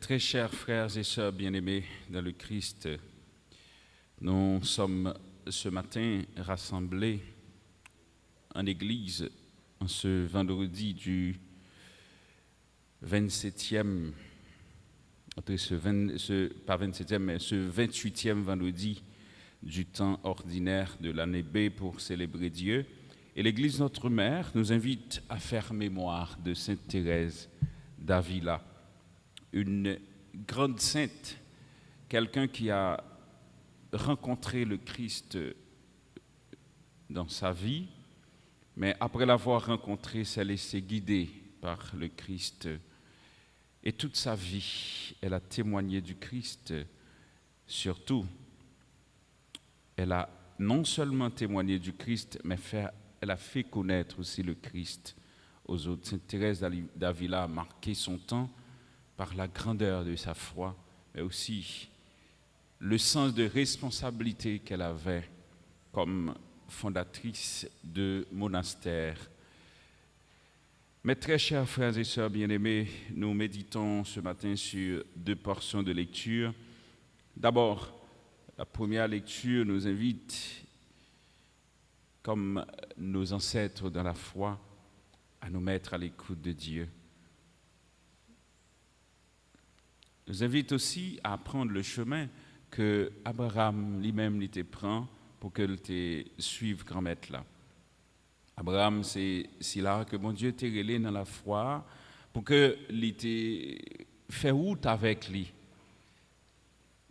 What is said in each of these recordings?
Très chers frères et sœurs bien-aimés dans le Christ, nous sommes ce matin rassemblés en Église en ce vendredi du 27e, pas 27e, mais ce 28e vendredi du temps ordinaire de l'année B pour célébrer Dieu. Et l'Église Notre Mère nous invite à faire mémoire de Sainte Thérèse d'Avila, une grande sainte, quelqu'un qui a rencontré le Christ dans sa vie, mais après l'avoir rencontré, s'est laissé guider par le Christ. Et toute sa vie, elle a témoigné du Christ. Surtout, elle a non seulement témoigné du Christ, mais elle a fait connaître aussi le Christ aux autres. Sainte Thérèse d'Avila a marqué son temps par la grandeur de sa foi, mais aussi le sens de responsabilité qu'elle avait comme fondatrice de monastère. Mes très chers frères et sœurs bien-aimés, nous méditons ce matin sur deux portions de lecture. D'abord, la première lecture nous invite, comme nos ancêtres dans la foi, à nous mettre à l'écoute de Dieu. Nous invite aussi à prendre le chemin que Abraham lui-même l'était prend pour qu'il te suive grand maître là. Abraham, c'est là que mon Dieu t'est relé dans la foi pour que l'il fait route avec lui,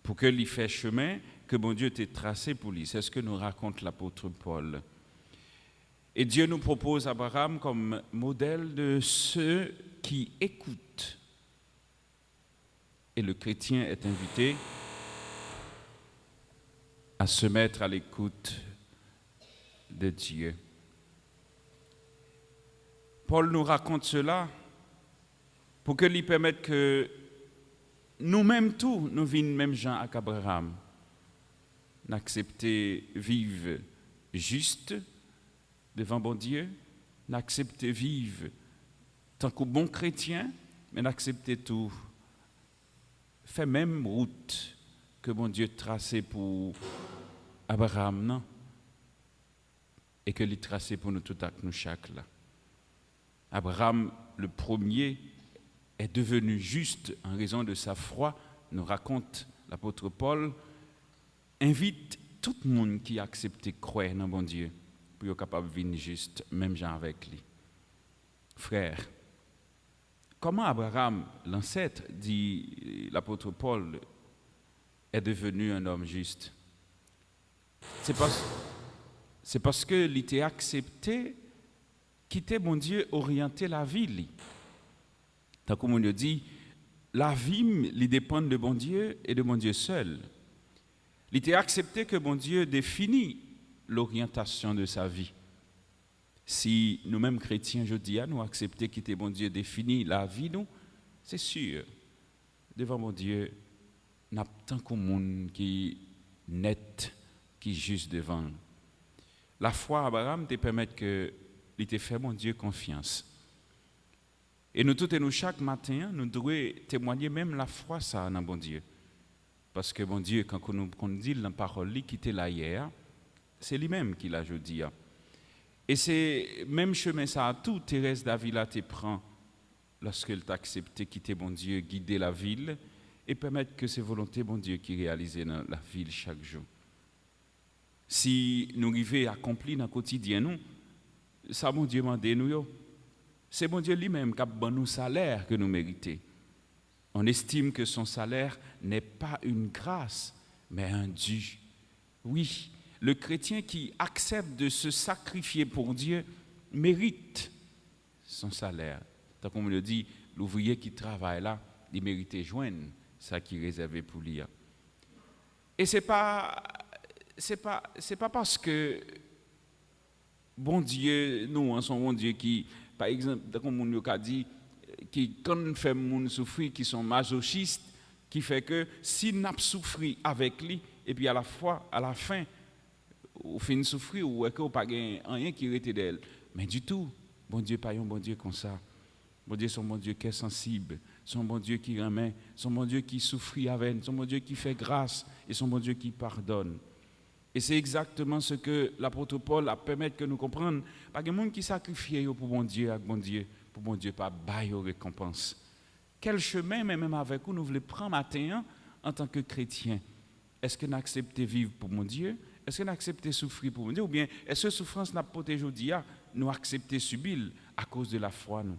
pour que lui fait chemin que mon Dieu t'ait tracé pour lui. C'est ce que nous raconte l'apôtre Paul. Et Dieu nous propose Abraham comme modèle de ceux qui écoutent. Et le chrétien est invité à se mettre à l'écoute de Dieu. Paul nous raconte cela pour que lui permette que nous-mêmes tous, nous vînes même gens à Abraham, n'accepter vivre juste devant bon Dieu, n'accepter vivre tant que bon chrétien, mais n'accepter tout. Fait même route que mon Dieu tracé pour Abraham, non? Et que lui tracé pour nous tout à nous chaque là. Abraham, le premier, est devenu juste en raison de sa foi, nous raconte l'apôtre Paul, invite tout le monde qui a accepté croire dans bon Dieu pour être capable de vivre juste, même gens avec lui. Frère, comment Abraham, l'ancêtre, dit l'apôtre Paul, est devenu un homme juste? C'est parce que il était accepté, quitter mon Dieu, orienter la vie. Tant comme on le dit, la vie, il dépend de bon Dieu et de mon Dieu seul. Il était accepté que mon Dieu définit l'orientation de sa vie. Si nous-mêmes chrétiens, je dis, nous accepter quitter mon Dieu définit la vie, nous, c'est sûr. Devant mon Dieu, n'a pas tant qu'un monde qui net, qui juste devant. La foi, Abraham, te permet que il te fait mon Dieu confiance. Et nous tous et nous chaque matin, nous devons témoigner même la foi ça dans bon Dieu. Parce que bon Dieu, quand on dit la parole qui était là hier, c'est lui-même qui l'a jeudi. Et c'est même chemin ça à tout Thérèse d'Avila te prend lorsqu'elle t'a accepté quitter bon Dieu, guider la ville et permettre que c'est volonté bon Dieu qui réalise dans la ville chaque jour. Si nous arrivons à accomplir dans le quotidien, nous, ça mon Dieu m'a dit nous, c'est mon Dieu lui-même qui a donné nous salaire que nous méritons. On estime que son salaire n'est pas une grâce, mais un dû. Oui, le chrétien qui accepte de se sacrifier pour Dieu mérite son salaire. Tant qu'on me le dit, l'ouvrier qui travaille là, il mérite joindre ça qui est réservé pour lui. Et c'est pas parce que bon Dieu, nous, en son bon Dieu qui, par exemple, comme on a dit, qui quand on fait moun souffrir, qui sont masochistes, qui fait que si n'a souffri avec lui, et puis à la fin, ou fin souffrir, ou que pas rien qui rete d'elle. Mais du tout, bon Dieu pas un bon Dieu comme ça. Bon Dieu, son bon Dieu qui est sensible, son bon Dieu qui remet, son bon Dieu qui souffrit avec, son bon Dieu qui fait grâce et son bon Dieu qui pardonne. Et c'est exactement ce que l'apôtre Paul a permis que nous comprenions. Pas de monde qui sacrifie pour bon Dieu, pour bon Dieu pas bailler aux récompenses. Quel chemin, même avec vous, nous voulons prendre matin en tant que chrétien? Est-ce que nous acceptons vivre pour mon Dieu? Est-ce que nous acceptons souffrir pour mon Dieu? Ou bien est-ce que souffrance n'a pas aujourd'hui, nous acceptons subir à cause de la foi, nous?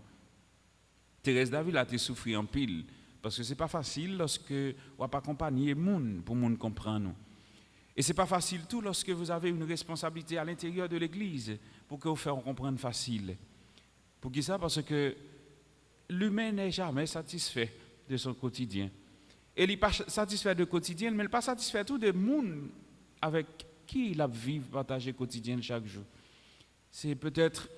Thérèse David a été souffrir en pile, parce que ce n'est pas facile lorsque on n'a pas accompagné les gens pour nous comprendre. Et ce n'est pas facile tout lorsque vous avez une responsabilité à l'intérieur de l'Église pour que vous fassiez comprendre facile. Pour qui ça? Parce que l'humain n'est jamais satisfait de son quotidien. Et il n'est pas satisfait de quotidien, mais il n'est pas satisfait tout de monde avec qui il a vécu, partager quotidien chaque jour. C'est peut-être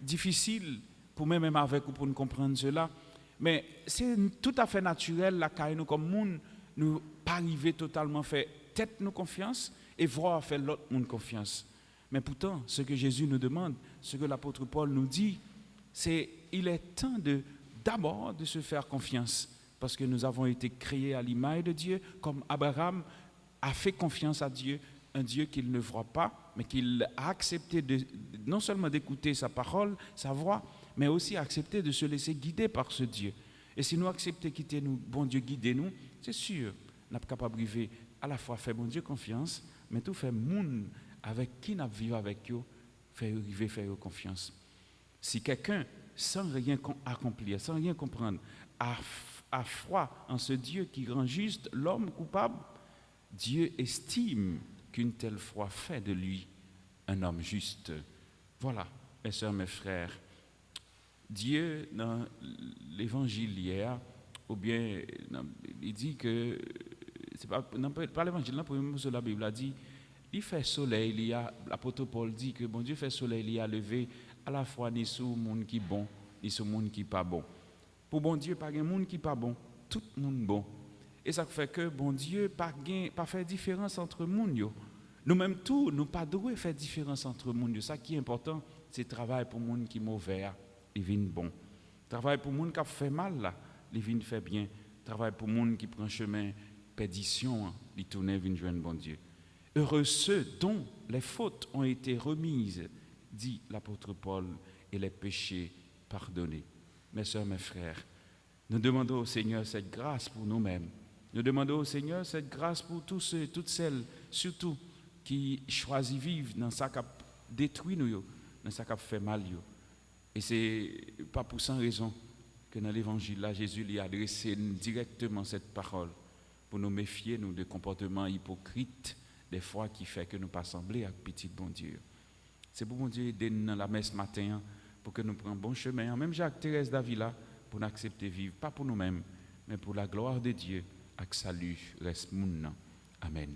difficile pour même avec vous pour nous comprendre cela, mais c'est tout à fait naturel là car nous comme monde nous pas arriver totalement faire tête nous confiance et voir faire l'autre monde confiance. Mais pourtant, ce que Jésus nous demande, ce que l'apôtre Paul nous dit, c'est il est temps d'abord de se faire confiance parce que nous avons été créés à l'image de Dieu comme Abraham a fait confiance à Dieu, un Dieu qu'il ne voit pas, mais qu'il a accepté non seulement d'écouter sa parole, sa voix, mais aussi accepter de se laisser guider par ce Dieu. Et si nous acceptons quitter nous, bon Dieu guider nous, c'est sûr, nous sommes capables de vivre à la fois faire bon Dieu confiance, mais tout faire monde avec qui nous vivons avec eux, faire arriver, faire confiance. Si quelqu'un, sans rien accomplir, sans rien comprendre, a foi en ce Dieu qui rend juste l'homme coupable, Dieu estime qu'une telle foi fait de lui un homme juste. Voilà, mes sœurs, mes frères. Dieu, dans l'évangile hier, ou bien, il dit que, c'est pas l'évangile, pour la Bible a dit, il fait soleil, l'apôtre Paul dit que bon Dieu fait soleil, il a levé à la fois ni sur le monde qui est bon, ni sur le monde qui n'est pas bon. Pour bon Dieu, pas de monde qui n'est pas bon, tout le monde bon. Et ça fait que bon Dieu pas faire différence entre monde. Nous-mêmes tous, nous pas doués faire différence entre monde. Ça qui est important, c'est travail pour monde qui est mauvais, il vient bon. Travail pour monde qui a fait mal là, il vient fait bien. Travail pour monde qui prend chemin perdition, il tourne vient joindre bon Dieu. Heureux ceux dont les fautes ont été remises, dit l'apôtre Paul, et les péchés pardonnés. Mes sœurs, mes frères, nous demandons au Seigneur cette grâce pour nous-mêmes. Nous demandons au Seigneur cette grâce pour tous ceux et toutes celles, surtout, qui choisissent vivre dans ça qui a détruit nous, dans ça qui a fait mal. Et ce n'est pas pour sans raison que dans l'évangile, là, Jésus lui a adressé directement cette parole pour nous méfier nous, de comportements hypocrites, des fois qui fait que nous ne pas sembler avec petit bon Dieu. C'est pour bon Dieu aider nous dans la messe matin pour que nous prenions bon chemin. Même Jacques Thérèse Davila, pour nous accepter vivre, pas pour nous-mêmes, mais pour la gloire de Dieu, avec salut, reste moun. Amen.